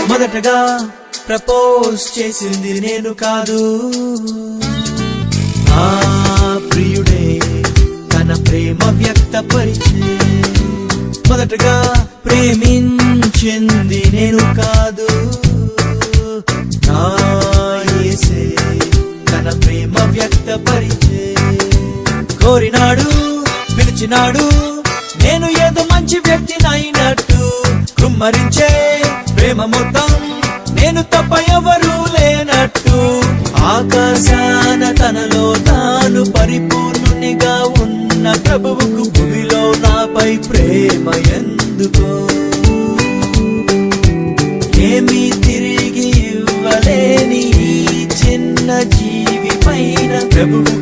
మొదటగా ప్రపోజ్ చేసింది నేను కాదు, ఆ ప్రియుడే తన ప్రేమ వ్యక్తపరిచే. మొదటగా ప్రేమించింది నేను కాదు, నా యేసే తన ప్రేమ వ్యక్తపరిచే. కోరినాడు, పిలిచినాడు, నేను ఏదో మంచి వ్యక్తినైనట్టు. కుమ్మరించే ప్రేమ మొత్తం నేను తప్ప ఎవరూ లేనట్టు. ఆకాశాన తనలో తాను పరిపూర్ణునిగా ఉన్న ప్రభువుకు భూమిలో నాపై ప్రేమ ఎందుకో? ఏమీ తిరిగి ఇవ్వలేని ఈ చిన్న జీవి పైన ప్రభువు